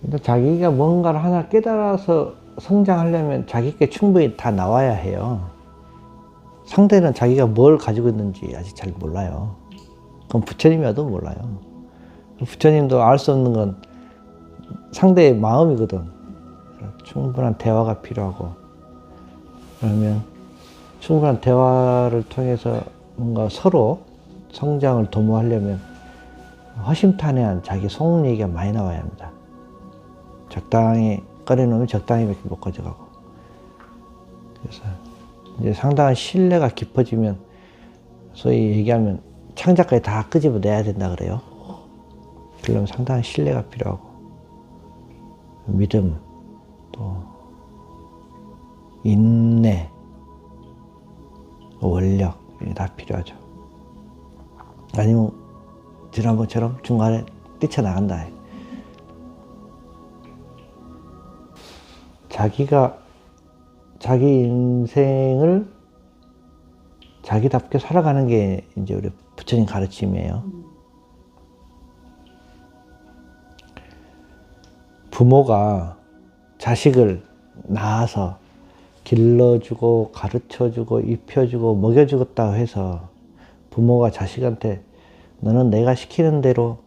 근데 자기가 뭔가를 하나 깨달아서 성장하려면 자기께 충분히 다 나와야 해요. 상대는 자기가 뭘 가지고 있는지 아직 잘 몰라요. 그럼 부처님이 와도 몰라요. 부처님도 알 수 없는 건 상대의 마음이거든. 충분한 대화가 필요하고, 그러면 충분한 대화를 통해서 뭔가 서로 성장을 도모하려면 허심탄회한 자기 속 얘기가 많이 나와야 합니다. 적당히 꺼내놓으면 적당히밖에 못 가져가고. 그래서 이제 상당한 신뢰가 깊어지면, 소위 얘기하면 창자까지 다 끄집어내야 된다 그래요. 그러려면 상당한 신뢰가 필요하고, 믿음, 또 인내, 원력, 이게 다 필요하죠. 아니면 지난번처럼 중간에 뛰쳐나간다. 자기가 자기 인생을 자기답게 살아가는 게 이제 우리 부처님 가르침이에요. 부모가 자식을 낳아서 길러주고 가르쳐주고 입혀주고 먹여주겠다고 해서 부모가 자식한테 너는 내가 시키는 대로,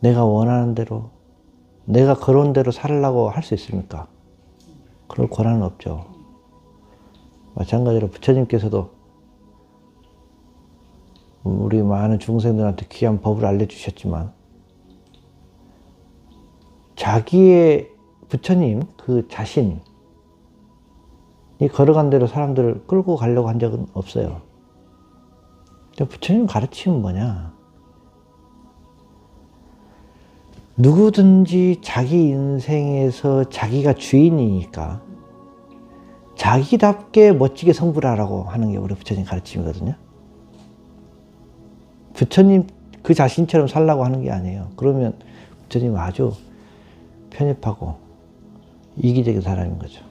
내가 원하는 대로, 내가 그런 대로 살려고 할 수 있습니까? 그럴 권한은 없죠. 마찬가지로 부처님께서도 우리 많은 중생들한테 귀한 법을 알려주셨지만, 자기의 부처님 그 자신이 걸어간 대로 사람들을 끌고 가려고 한 적은 없어요. 부처님 가르침은 뭐냐? 누구든지 자기 인생에서 자기가 주인이니까 자기답게 멋지게 성불하라고 하는 게 우리 부처님 가르침이거든요. 부처님 그 자신처럼 살라고 하는 게 아니에요. 그러면 부처님 아주 편협하고 이기적인 사람인 거죠.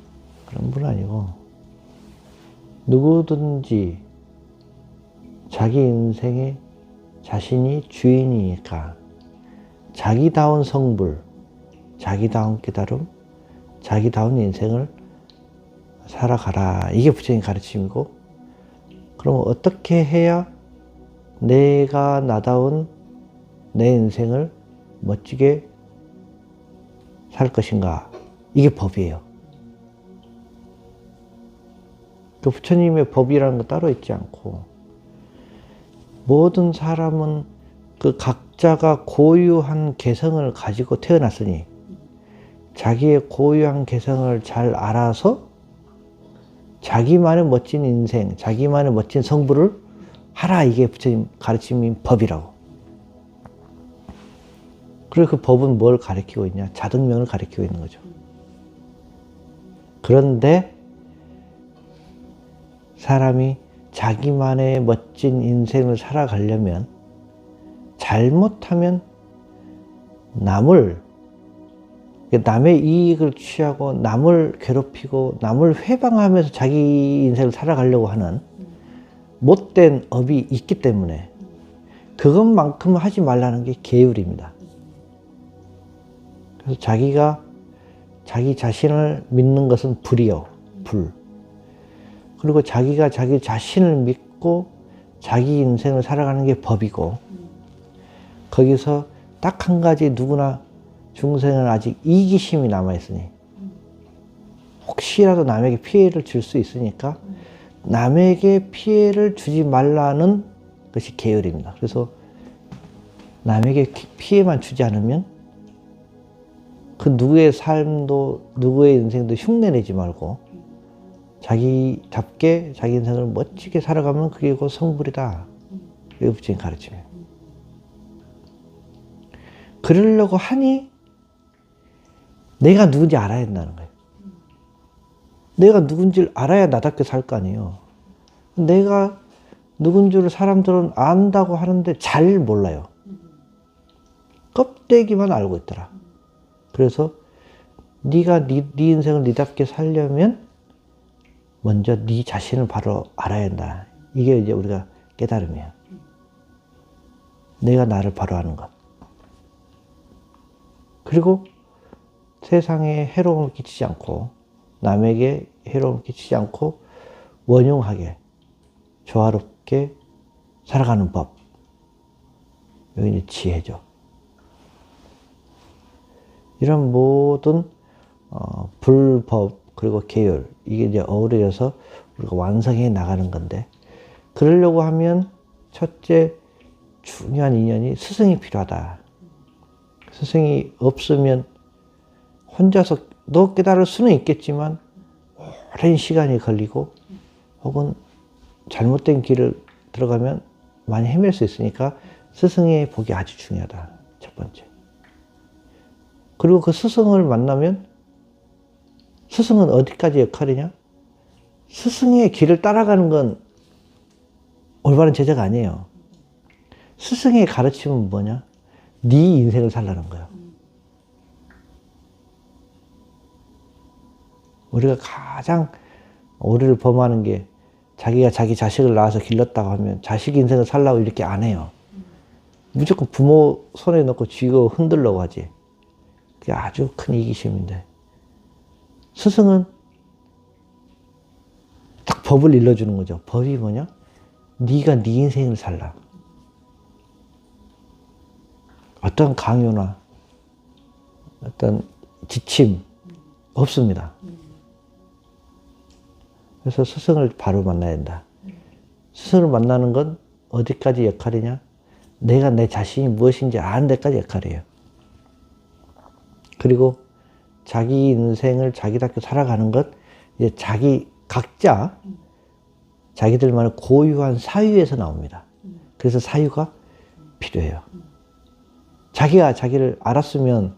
그런 분 아니고, 누구든지 자기 인생에 자신이 주인이니까 자기다운 성불, 자기다운 깨달음, 자기다운 인생을 살아가라. 이게 부처님 가르침이고, 그럼 어떻게 해야 내가 나다운 내 인생을 멋지게 살 것인가? 이게 법이에요. 그 부처님의 법이라는 거 따로 있지 않고, 모든 사람은 그 각자가 고유한 개성을 가지고 태어났으니 자기의 고유한 개성을 잘 알아서 자기만의 멋진 인생, 자기만의 멋진 성불을 하라. 이게 부처님 가르침인 법이라고. 그리고 그 법은 뭘 가르치고 있냐? 자등명을 가르치고 있는 거죠. 그런데 사람이 자기만의 멋진 인생을 살아가려면 잘못하면 남의 이익을 취하고 남을 괴롭히고 남을 회방하면서 자기 인생을 살아가려고 하는 못된 업이 있기 때문에 그것만큼 하지 말라는 게 계율입니다. 그래서 자기가 자기 자신을 믿는 것은 불이요, 불. 그리고 자기가 자기 자신을 믿고 자기 인생을 살아가는 게 법이고, 거기서 딱 한 가지, 누구나 중생은 아직 이기심이 남아있으니 혹시라도 남에게 피해를 줄 수 있으니까 남에게 피해를 주지 말라는 것이 계율입니다. 그래서 남에게 피해만 주지 않으면 그 누구의 삶도 누구의 인생도 흉내내지 말고 자기답게 자기 인생을 멋지게 살아가면 그게 곧 성불이다. 이게 부처님 가르침이에요. 그러려고 하니 내가 누군지 알아야 된다는 거예요. 내가 누군지를 알아야 나답게 살 거 아니에요. 내가 누군 줄 사람들은 안다고 하는데 잘 몰라요. 껍데기만 알고 있더라. 그래서 네가 네 인생을 네답게 살려면 먼저 네 자신을 바로 알아야 한다. 이게 이제 우리가 깨달음이에요. 내가 나를 바로 아는 것. 그리고 세상에 해로움을 끼치지 않고 남에게 해로움을 끼치지 않고 원용하게 조화롭게 살아가는 법. 여기 이제 지혜죠. 이런 모든 불법 그리고 계율 이게 이제 어우러져서 우리가 완성해 나가는 건데 그러려고 하면 첫째 중요한 인연이 스승이 필요하다. 스승이 없으면 혼자서 깨달을 수는 있겠지만 오랜 시간이 걸리고 혹은 잘못된 길을 들어가면 많이 헤맬 수 있으니까 스승의 복이 아주 중요하다. 첫 번째. 그리고 그 스승을 만나면 스승은 어디까지 역할이냐? 스승의 길을 따라가는 건 올바른 제자가 아니에요. 스승의 가르침은 뭐냐? 네 인생을 살라는 거예요. 우리가 가장 오류를 범하는 게 자기가 자기 자식을 낳아서 길렀다고 하면 자식 인생을 살라고 이렇게 안 해요. 무조건 부모 손에 넣고 쥐고 흔들려고 하지. 그게 아주 큰 이기심인데 스승은 딱 법을 일러주는 거죠. 법이 뭐냐? 네가 네 인생을 살라. 어떤 강요나 어떤 지침 없습니다. 그래서 스승을 바로 만나야 된다. 스승을 만나는 건 어디까지 역할이냐? 내가 내 자신이 무엇인지 아는 데까지 역할이에요. 그리고 자기 인생을 자기답게 살아가는 것, 이제 각자 자기들만의 고유한 사유에서 나옵니다. 그래서 사유가 필요해요. 자기가 자기를 알았으면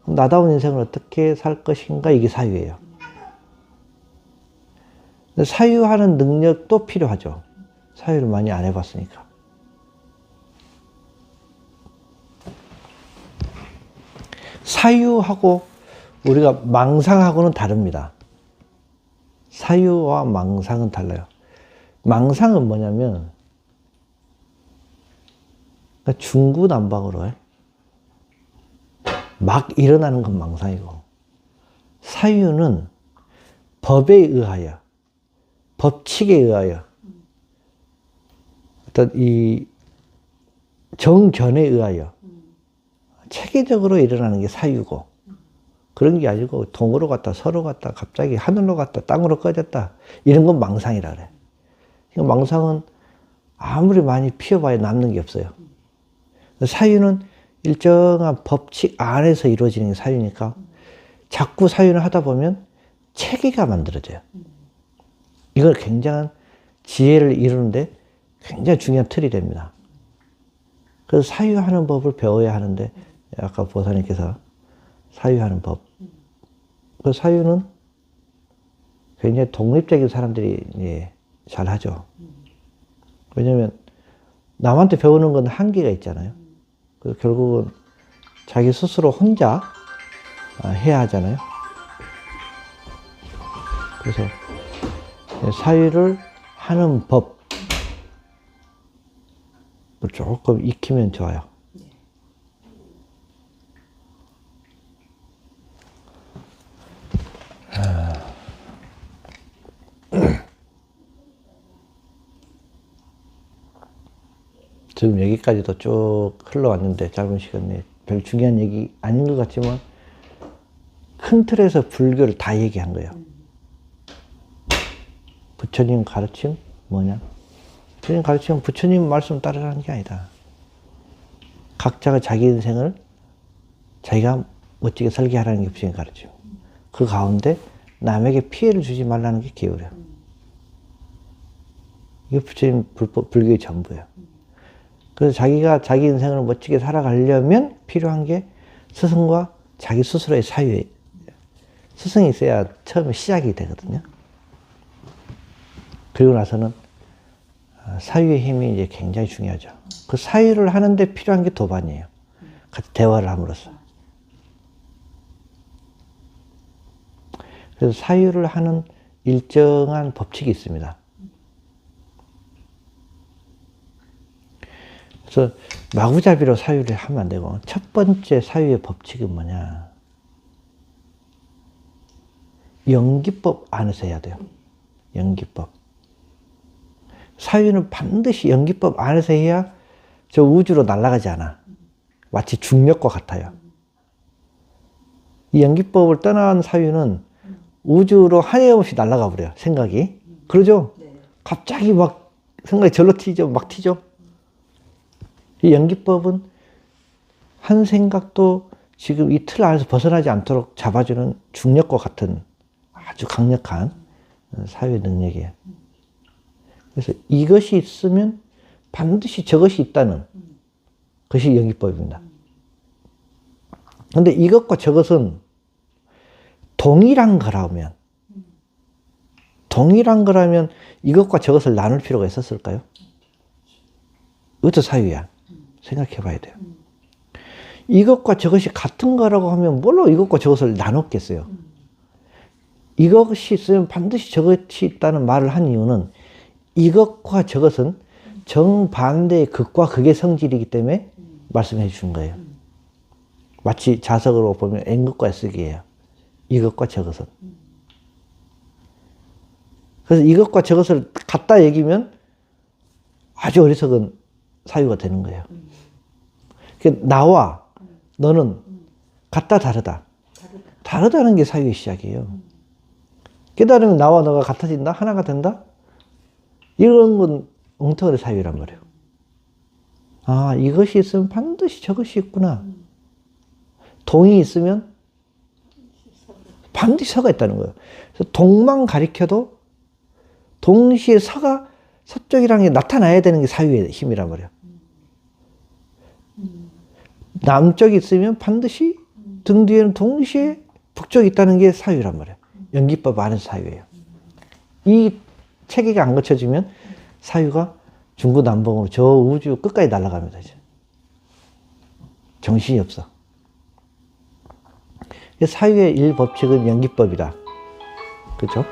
나다운 인생을 어떻게 살 것인가 이게 사유예요. 사유하는 능력도 필요하죠. 사유를 많이 안 해봤으니까. 사유하고 우리가 망상하고는 다릅니다. 사유와 망상은 달라요. 망상은 뭐냐면 중구난방으로 막 일어나는 건 망상이고 사유는 법에 의하여 법칙에 의하여 어떤 이 정견에 의하여 체계적으로 일어나는 게 사유고 그런 게 아니고 동으로 갔다 서로 갔다 갑자기 하늘로 갔다 땅으로 꺼졌다 이런 건 망상이라 그래. 그러니까 망상은 아무리 많이 피워봐야 남는 게 없어요. 사유는 일정한 법칙 안에서 이루어지는 게 사유니까 자꾸 사유를 하다 보면 체계가 만들어져요. 이걸 굉장한 지혜를 이루는데 굉장히 중요한 틀이 됩니다. 그래서 사유하는 법을 배워야 하는데 아까 보사님께서 사유하는 법. 그 사유는 굉장히 독립적인 사람들이 잘 하죠. 왜냐면 남한테 배우는 건 한계가 있잖아요. 그래서 결국은 자기 스스로 혼자 해야 하잖아요. 그래서 사유를 하는 법을 조금 익히면 좋아요. 지금 여기까지도 쭉 흘러왔는데 짧은 시간 내에 별 중요한 얘기 아닌 것 같지만 큰 틀에서 불교를 다 얘기한 거예요. 부처님 가르침 뭐냐? 부처님 가르침은 부처님 말씀 따르라는 게 아니다. 각자가 자기 인생을 자기가 멋지게 살게 하라는 게 부처님 가르침. 그 가운데 남에게 피해를 주지 말라는 게 계율이에요. 이게 부처님 불교의 전부예요. 그래서 자기가 자기 인생을 멋지게 살아가려면 필요한 게 스승과 자기 스스로의 사유예요. 스승이 있어야 처음에 시작이 되거든요. 그리고 나서는 사유의 힘이 이제 굉장히 중요하죠. 그 사유를 하는데 필요한 게 도반이에요. 같이 대화를 함으로써. 그래서 사유를 하는 일정한 법칙이 있습니다. 그래서 마구잡이로 사유를 하면 안 되고, 첫 번째 사유의 법칙은 뭐냐? 연기법 안에서 해야 돼요. 연기법. 사유는 반드시 연기법 안에서 해야 저 우주로 날아가지 않아. 마치 중력과 같아요. 이 연기법을 떠난 사유는 우주로 하염없이 날아가 버려요. 생각이. 그러죠? 갑자기 막 생각이 절로 튀죠. 막 튀죠. 이 연기법은 한 생각도 지금 이 틀 안에서 벗어나지 않도록 잡아주는 중력과 같은 아주 강력한 사유의 능력이에요. 그래서 이것이 있으면 반드시 저것이 있다는 것이 연기법입니다. 근데 이것과 저것은 동일한 거라면 이것과 저것을 나눌 필요가 있었을까요? 이것도 사유야. 생각해 봐야 돼요. 이것과 저것이 같은 거라고 하면 뭘로 이것과 저것을 나눴겠어요? 이것이 있으면 반드시 저것이 있다는 말을 한 이유는 이것과 저것은 정반대의 극과 극의 성질이기 때문에 말씀해 주신 거예요. 마치 자석으로 보면 N극과 S극이에요. 이것과 저것은. 그래서 이것과 저것을 갖다 얘기면 아주 어리석은 사유가 되는 거예요. 나와 너는 같다 다르다. 다르다는 게 사유의 시작이에요. 깨달으면 나와 너가 같아진다? 하나가 된다? 이런 건 엉터리 사유란 말이에요. 아, 이것이 있으면 반드시 저것이 있구나. 동이 있으면 반드시 서가 있다는 거예요. 그래서 동만 가리켜도 동시에 서가 서쪽이라는 게 나타나야 되는 게 사유의 힘이란 말이에요. 남쪽이 있으면 반드시 등 뒤에는 동시에 북쪽이 있다는 게 사유란 말이에요. 연기법 안에서 사유예요. 이 체계가 안 거쳐지면 사유가 중구난방으로 저 우주 끝까지 날아갑니다. 이제. 정신이 없어. 사유의 일법칙은 연기법이다. 그렇죠?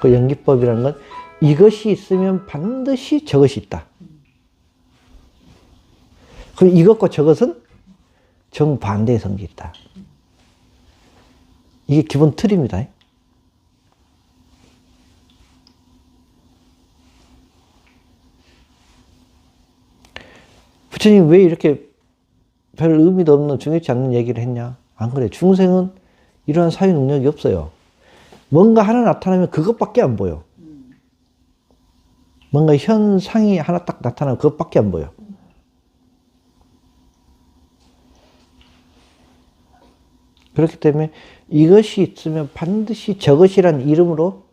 그 연기법이라는 건 이것이 있으면 반드시 저것이 있다. 그럼 이것과 저것은 정반대의 성질이 있다. 이게 기본 틀입니다. 부처님 왜 이렇게 별 의미도 없는 중요치 않는 얘기를 했냐? 안 그래. 중생은 이러한 사유 능력이 없어요. 뭔가 하나 나타나면 그것밖에 안 보여. 뭔가 현상이 하나 딱 나타나면 그것밖에 안 보여. 그렇기 때문에 이것이 있으면 반드시 저것이란 이름으로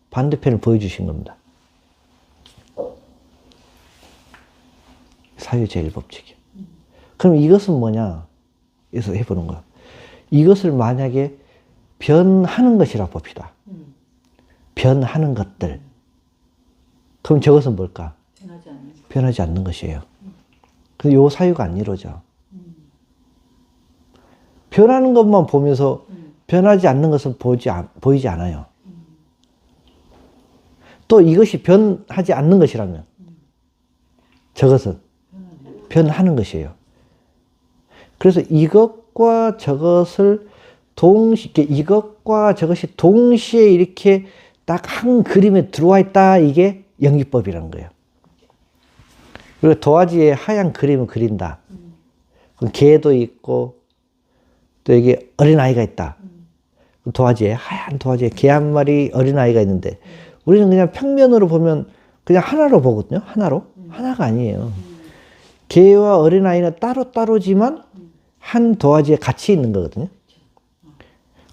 반대편을 보여주신 겁니다. 사유 제1법칙이요. 그럼 이것은 뭐냐? 그래서 해보는 거야. 이것을 만약에 변하는 것이라 봅시다. 변하는 것들. 그럼 저것은 뭘까? 변하지 않는 것이에요. 근데 요 사유가 안 이루어져. 변하는 것만 보면서 변하지 않는 것은 보이지 않아요. 또 이것이 변하지 않는 것이라면 저것은 변하는 것이에요. 그래서 이것과 저것을 이것과 저것이 동시에 이렇게 딱 한 그림에 들어와 있다. 이게 연기법이라는 거예요. 그리고 도화지에 하얀 그림을 그린다. 그럼 개도 있고 또 여기 어린아이가 있다. 도화지에 하얀 도화지에 개 한 마리 어린아이가 있는데 우리는 그냥 평면으로 보면 그냥 하나로 보거든요. 하나로. 하나가 아니에요. 개와 어린아이는 따로따로지만 한 도화지에 같이 있는 거거든요.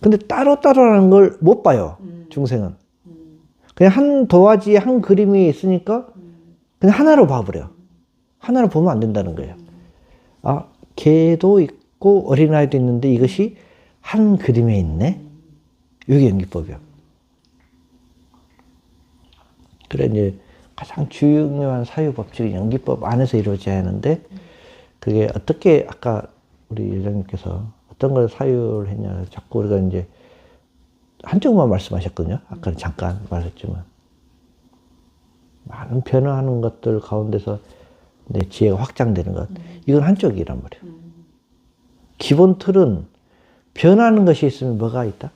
근데 따로따로라는 걸 못 봐요. 중생은. 그냥 한 도화지에 한 그림이 있으니까 그냥 하나로 봐버려요. 하나로 보면 안 된다는 거예요. 아, 개도 있고 어린아이도 있는데 이것이 한 그림에 있네? 이게 연기법이요. 그래, 이제 가장 중요한 사유법칙은 연기법 안에서 이루어져야 하는데, 그게 어떻게, 아까 우리 예장님께서 어떤 걸 사유를 했냐, 자꾸 우리가 이제 한쪽만 말씀하셨거든요. 아까는 잠깐 말했지만. 많은 변화하는 것들 가운데서 내 지혜가 확장되는 것. 이건 한쪽이란 말이에요. 기본 틀은 변하는 것이 있으면 뭐가 있다?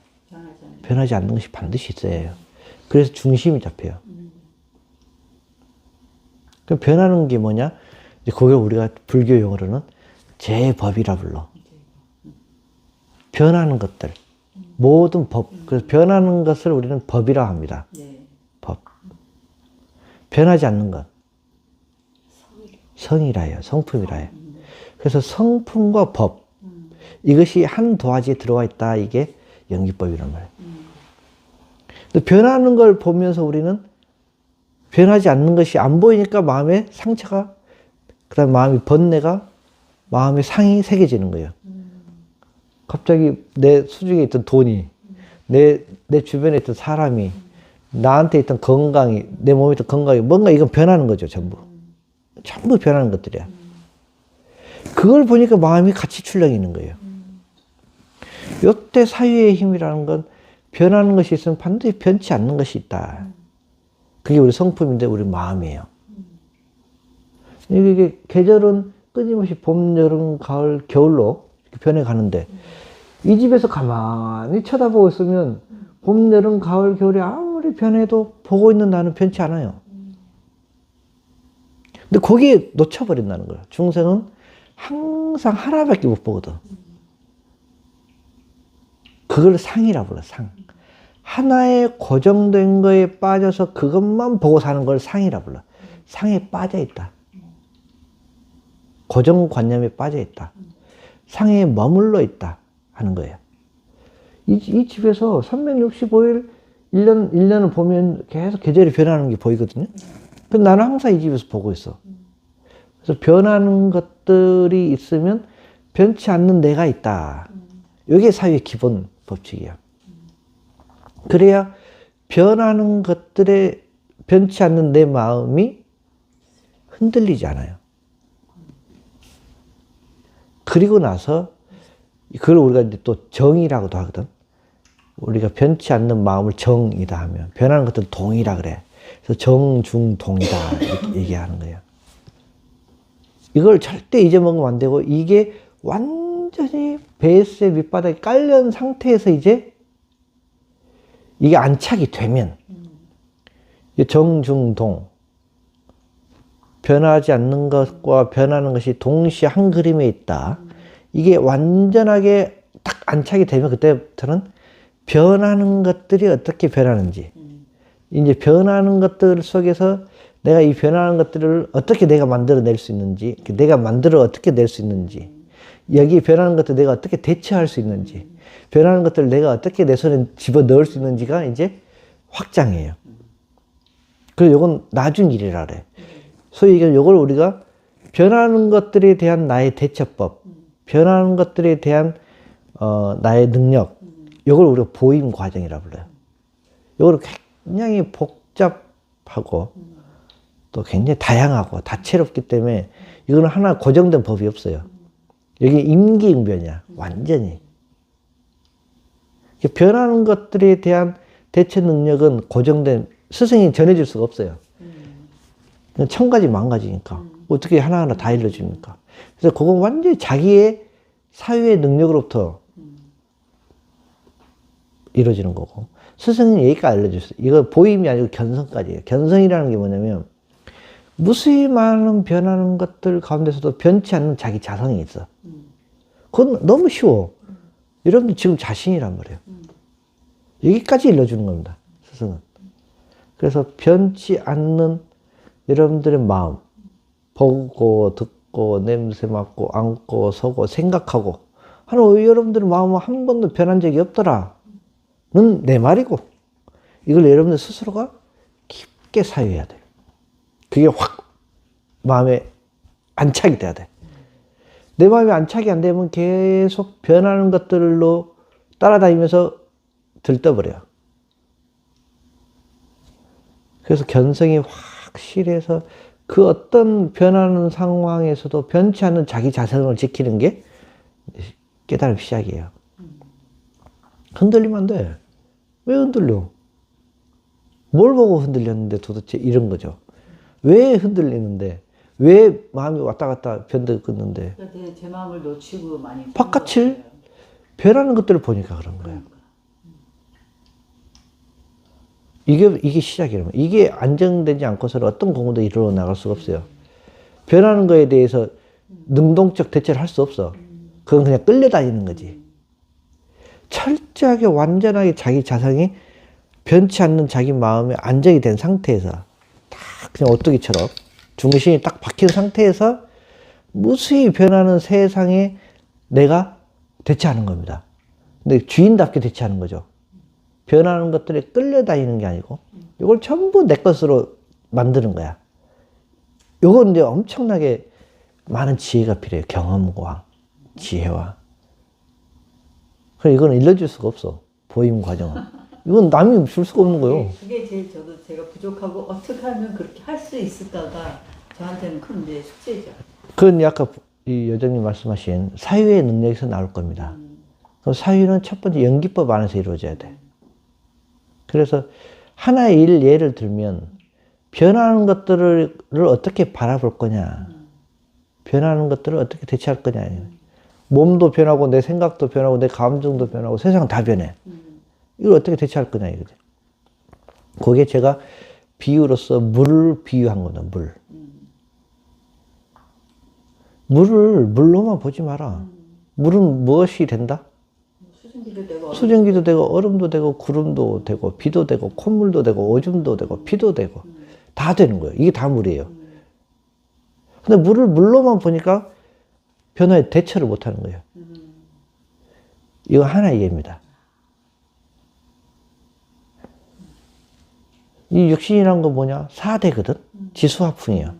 변하지 않는 것이 반드시 있어야 해요. 그래서 중심이 잡혀요. 그럼 변하는 게 뭐냐? 그걸 우리가 불교 용어로는 제법이라 불러. 변하는 것들. 모든 법. 그래서 변하는 것을 우리는 법이라 합니다. 법. 변하지 않는 것. 성이라 해요. 성품이라 해요. 그래서 성품과 법. 이것이 한 도화지에 들어와 있다. 이게 연기법이란 말이에요. 근데 변하는 걸 보면서 우리는 변하지 않는 것이 안 보이니까 마음에 상처가, 그 다음에 마음이 번뇌가, 마음의 상이 새겨지는 거예요. 갑자기 내 수중에 있던 돈이, 내 주변에 있던 사람이, 나한테 있던 건강이, 내 몸에 있던 건강이, 뭔가 이건 변하는 거죠, 전부. 전부 변하는 것들이야. 그걸 보니까 마음이 같이 출렁이는 거예요. 요때 사유의 힘이라는 건 변하는 것이 있으면 반드시 변치 않는 것이 있다. 그게 우리 성품인데 우리 마음이에요. 이게 계절은 끊임없이 봄, 여름, 가을, 겨울로 변해가는데 이 집에서 가만히 쳐다보고 있으면 봄, 여름, 가을, 겨울이 아무리 변해도 보고 있는 나는 변치 않아요. 근데 거기에 놓쳐버린다는 거예요. 중생은 항상 하나밖에 못 보거든. 그걸 상이라 불러, 상. 하나에 고정된 거에 빠져서 그것만 보고 사는 걸 상이라 불러. 상에 빠져 있다. 고정관념에 빠져 있다. 상에 머물러 있다 하는 거예요. 이 집에서 365일 1년을 보면 계속 계절이 변하는 게 보이거든요. 근데 나는 항상 이 집에서 보고 있어. 그래서 변하는 것들이 있으면 변치 않는 내가 있다. 이게 사유의 기본 법칙이야. 그래야 변하는 것들에 변치 않는 내 마음이 흔들리지 않아요. 그리고 나서 그걸 우리가 이제 또 정이라고도 하거든. 우리가 변치 않는 마음을 정이다 하면 변하는 것들은 동이라 그래. 그래서 정중동이다 이렇게 얘기하는 거예요. 이걸 절대 잊어먹으면 안 되고 이게 완전히 베이스의 밑바닥에 깔려있는 상태에서 이제 이게 안착이 되면 정중동 변하지 않는 것과 변하는 것이 동시에 한 그림에 있다. 이게 완전하게 딱 안착이 되면 그때부터는 변하는 것들이 어떻게 변하는지 이제 변하는 것들 속에서 내가 이 변하는 것들을 어떻게 내가 만들어낼 수 있는지 내가 만들어 어떻게 낼 수 있는지 여기 변하는 것들 내가 어떻게 대처할 수 있는지 변하는 것들을 내가 어떻게 내 손에 집어넣을 수 있는지가 이제 확장해요. 그래서 이건 나중 일이라 그래. 소위 이걸 우리가 변하는 것들에 대한 나의 대처법, 변하는 것들에 대한 나의 능력, 이걸 우리가 보임 과정이라 불러요. 이걸 굉장히 복잡하고 또 굉장히 다양하고 다채롭기 때문에 이거는 하나 고정된 법이 없어요. 여기 임기응변이야, 완전히. 변하는 것들에 대한 대처 능력은 고정된, 스승이 전해줄 수가 없어요. 천 가지 만 가지니까. 어떻게 하나하나 다 일러줍니까? 그래서 그건 완전히 자기의 사유의 능력으로부터 이루어지는 거고. 스승은 여기까지 알려줬어요. 이거 보임이 아니고 견성까지예요. 견성이라는 게 뭐냐면, 무수히 많은 변하는 것들 가운데서도 변치 않는 자기 자성이 있어. 그건 너무 쉬워. 여러분들 지금 자신이란 말이에요. 여기까지 일러주는 겁니다. 스승은. 그래서 변치 않는 여러분들의 마음, 보고 듣고 냄새 맡고 안고 서고 생각하고 하는 여러분들의 마음은 한 번도 변한 적이 없더라 는 내 말이고 이걸 여러분들 스스로가 깊게 사유해야 돼요. 그게 확 마음에 안착이 돼야 돼. 내 마음에 안착이 안 되면 계속 변하는 것들로 따라다니면서 들떠버려요. 그래서 견성이 확실해서 그 어떤 변하는 상황에서도 변치 않는 자기 자성을 지키는 게 깨달음 시작이에요. 흔들리면 안 돼. 왜 흔들려? 뭘 보고 흔들렸는데 도대체 이런 거죠. 왜 흔들리는데? 왜 마음이 왔다 갔다 변덕했는데 제 마음을 놓치고 많이 바깥을 변하는 것들을 보니까 그런 거예요. 이게 시작이라면 이게 안정되지 않고서는 어떤 공부도 이루어 나갈 수가 없어요. 변하는 거에 대해서 능동적 대처를 할 수 없어. 그건 그냥 끌려다니는 거지. 철저하게 완전하게 자기 자성이 변치 않는 자기 마음에 안정이 된 상태에서 딱 그냥 오뚜기처럼 중심이 딱 박힌 상태에서 무수히 변하는 세상에 내가 대처하는 겁니다. 근데 주인답게 대처하는 거죠. 변하는 것들에 끌려다니는 게 아니고 이걸 전부 내 것으로 만드는 거야. 이건 이제 엄청나게 많은 지혜가 필요해요. 경험과 지혜와. 그래 이건 일러줄 수가 없어. 보임 과정은. 이건 남이 줄 수가 없는 거예요. 그게 제일 제가 부족하고 어떻게 하면 그렇게 할 수 있을까가 저한테는 큰 이제 숙제죠. 그건 아까 이 여정님 말씀하신 사유의 능력에서 나올 겁니다. 그럼 사유는 첫 번째 연기법 안에서 이루어져야 돼. 그래서 하나의 예를 들면 변하는 것들을 어떻게 바라볼 거냐. 변하는 것들을 어떻게 대처할 거냐. 몸도 변하고 내 생각도 변하고 내 감정도 변하고 세상 다 변해. 이걸 어떻게 대처할 거냐 이거죠. 그게 제가 비유로서 물을 비유한 거다. 물. 물을 물로만 보지 마라. 물은 무엇이 된다? 수증기도 되고 얼음도 되고 구름도 되고 비도 되고 콧물도 되고 오줌도 되고 피도 되고 다 되는 거예요. 이게 다 물이에요. 근데 물을 물로만 보니까 변화에 대처를 못 하는 거예요. 이거 하나의 예입니다. 이 육신이란 건 뭐냐? 4대거든? 지수화풍이에요.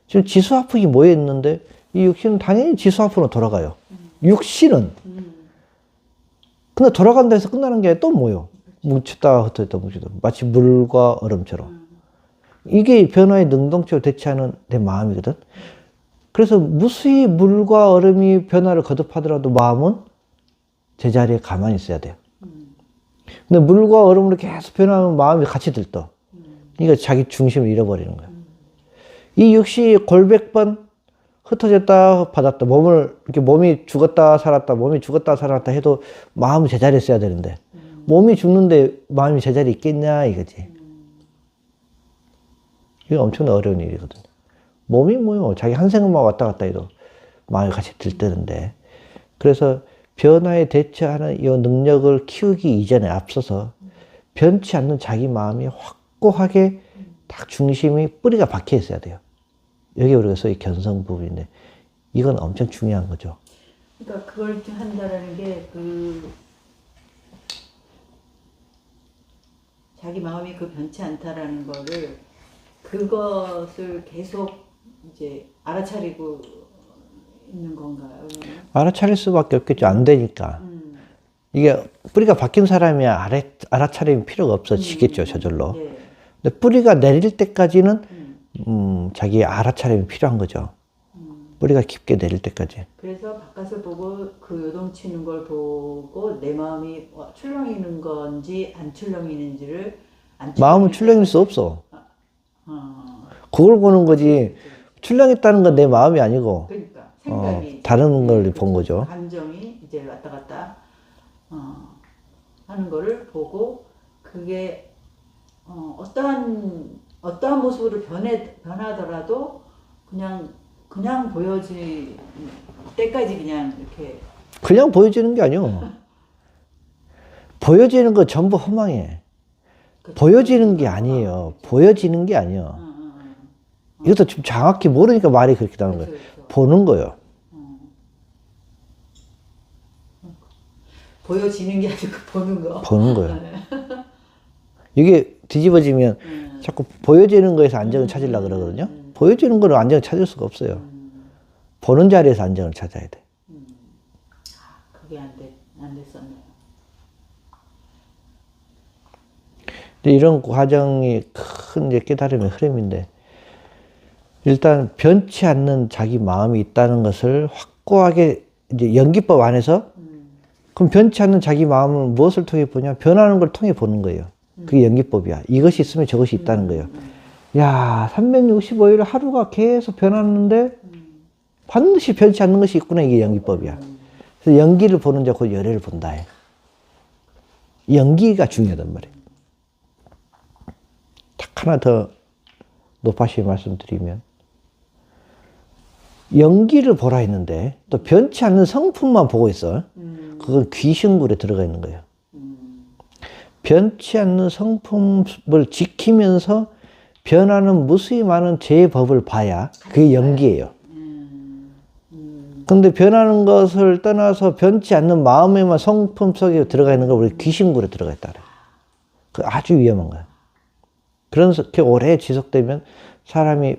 지금 지수화풍이 모여있는데 이 육신은 당연히 지수화풍으로 돌아가요. 육신은. 근데 돌아간다 해서 끝나는 게 또 뭐요? 뭉쳤다 흩어졌다 뭉쳤다. 마치 물과 얼음처럼. 이게 변화에 능동적으로 대처하는 내 마음이거든. 그래서 무수히 물과 얼음이 변화를 거듭하더라도 마음은 제자리에 가만히 있어야 돼요. 근데 물과 얼음으로 계속 변하면 마음이 같이 들떠. 그러니까 자기 중심을 잃어버리는 거예요. 이 육신이 골백번 흩어졌다 받았다 이렇게 몸이 죽었다 살았다 해도 마음은 제자리에 있어야 되는데 몸이 죽는데 마음이 제자리에 있겠냐 이거지. 이게 엄청나 어려운 일이거든요. 몸이 뭐요? 자기 한 생각만 왔다 갔다 해도 마음이 같이 들뜨는데. 그래서 변화에 대처하는 이 능력을 키우기 이전에 앞서서 변치 않는 자기 마음이 확고하게 딱 중심이 뿌리가 박혀 있어야 돼요. 여기 우리가 소위 견성 부분인데 이건 엄청 중요한 거죠. 그러니까 그걸 한다라는 게 자기 마음이 변치 않다라는 거를 그것을 계속 이제 알아차리고 있는 건가요? 알아차릴 수밖에 없겠죠. 안 되니까. 이게 뿌리가 박힌 사람이 알아차리면 필요가 없어지겠죠. 저절로. 네. 근데 뿌리가 내릴 때까지는 자기 알아차림이 필요한 거죠. 뿌리가 깊게 내릴 때까지. 그래서 바깥을 보고 그 요동치는 걸 보고 내 마음이 출렁이는 건지 안 출렁이는지를 마음은 출렁일 수 없어. 그걸 보는 거지. 출렁했다는 건 내 마음이 아니고 그러니까 생각이 다른 걸 본 거죠. 감정이 이제 왔다 갔다 하는 거를 보고 그게 어떠한 모습으로 변하더라도 그냥 보여질 때까지 그냥 이렇게 그냥 보여지는 게 아니요. 보여지는 거 전부 허망해. 보여지는 게 아니에요. 보여지는 게 아니에요. 이것도 좀 정확히 모르니까 말이 그렇게 나오는 거예요. 보는 거예요. 보여지는 게 아니고 보는 거. 보는 거예요. 이게 뒤집어지면 자꾸 보여지는 거에서 안정을 찾으려고 그러거든요. 보여지는 거는 안정을 찾을 수가 없어요. 보는 자리에서 안정을 찾아야 돼. 그게 안 됐었네요. 근데 이런 과정이 큰 이제 깨달음의 흐름인데, 일단 변치 않는 자기 마음이 있다는 것을 확고하게 이제 연기법 안에서, 그럼 변치 않는 자기 마음은 무엇을 통해 보냐? 변하는 걸 통해 보는 거예요. 그게 연기법이야. 이것이 있으면 저것이 있다는 거예요. 야, 365일 하루가 계속 변하는데 반드시 변치 않는 것이 있구나. 이게 연기법이야. 그래서 연기를 보는 자 곧 열애를 본다 해. 연기가 중요하단 말이에요. 딱 하나 더 높아시 말씀드리면 연기를 보라 했는데 또 변치 않는 성품만 보고 있어. 그건 귀신굴에 들어가 있는 거예요. 변치 않는 성품을 지키면서 변하는 무수히 많은 제법을 봐야 그게 연기예요. 근데 변하는 것을 떠나서 변치 않는 마음에만 성품 속에 들어가 있는 걸 우리 귀신굴에 들어가 있다 그래. 그 아주 위험한 거야. 그렇게 오래 지속되면 사람이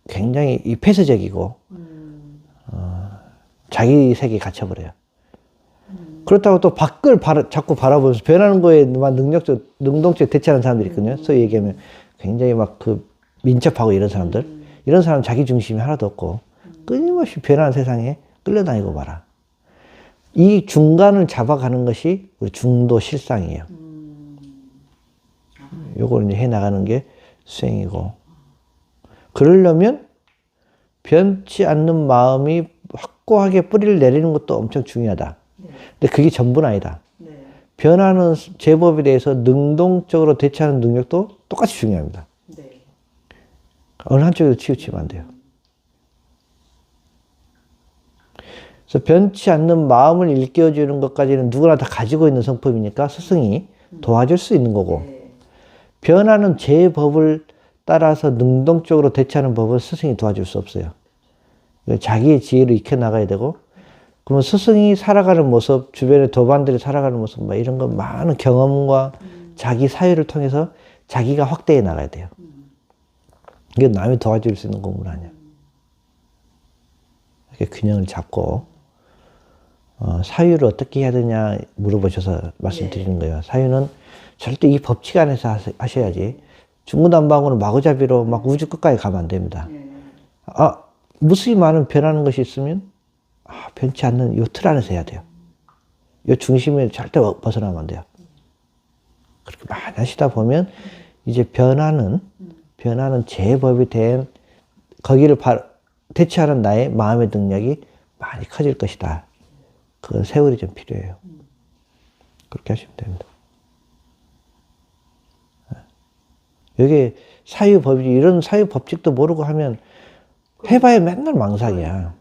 굉장히 폐쇄적이고 자기 세계에 갇혀버려요. 그렇다고 또 밖을 자꾸 바라보면서 변하는 거에만 능동적 대처하는 사람들이 있거든요. 소위 얘기하면 굉장히 막 민첩하고 이런 사람들. 이런 사람 자기 중심이 하나도 없고 끊임없이 변하는 세상에 끌려다니고 말아. 이 중간을 잡아가는 것이 우리 중도 실상이에요. 요걸 이제 해나가는 게 수행이고. 그러려면 변치 않는 마음이 확고하게 뿌리를 내리는 것도 엄청 중요하다. 근데 그게 전부는 아니다. 변하는 제법에 대해서 능동적으로 대처하는 능력도 똑같이 중요합니다. 어느 한쪽에도 치우치면 안 돼요. 그래서 변치 않는 마음을 일깨워주는 것까지는 누구나 다 가지고 있는 성품이니까 스승이 도와줄 수 있는 거고, 변하는 제법을 따라서 능동적으로 대처하는 법은 스승이 도와줄 수 없어요. 자기의 지혜로 익혀나가야 되고, 그러면 스승이 살아가는 모습, 주변의 도반들이 살아가는 모습, 뭐 이런 거 많은 경험과 자기 사유를 통해서 자기가 확대해 나가야 돼요. 이게 남이 도와줄 수 있는 공부는 아니야. 이렇게 균형을 잡고, 사유를 어떻게 해야 되냐 물어보셔서 말씀드리는 거예요. 사유는 절대 이 법칙 안에서 하셔야지. 중구난방으로 마구잡이로 막 우주 끝까지 가면 안 됩니다. 무수히 많은 변하는 것이 있으면 변치 않는 이 틀 안에서 해야 돼요. 이 중심에 절대 벗어나면 안 돼요. 그렇게 많이 하시다 보면 이제 변하는 제법이 된 거기를 대처하는 나의 마음의 능력이 많이 커질 것이다. 그 세월이 좀 필요해요. 그렇게 하시면 됩니다. 여기 사유법이 이런 사유법칙도 모르고 하면 해봐야 맨날 망상이야.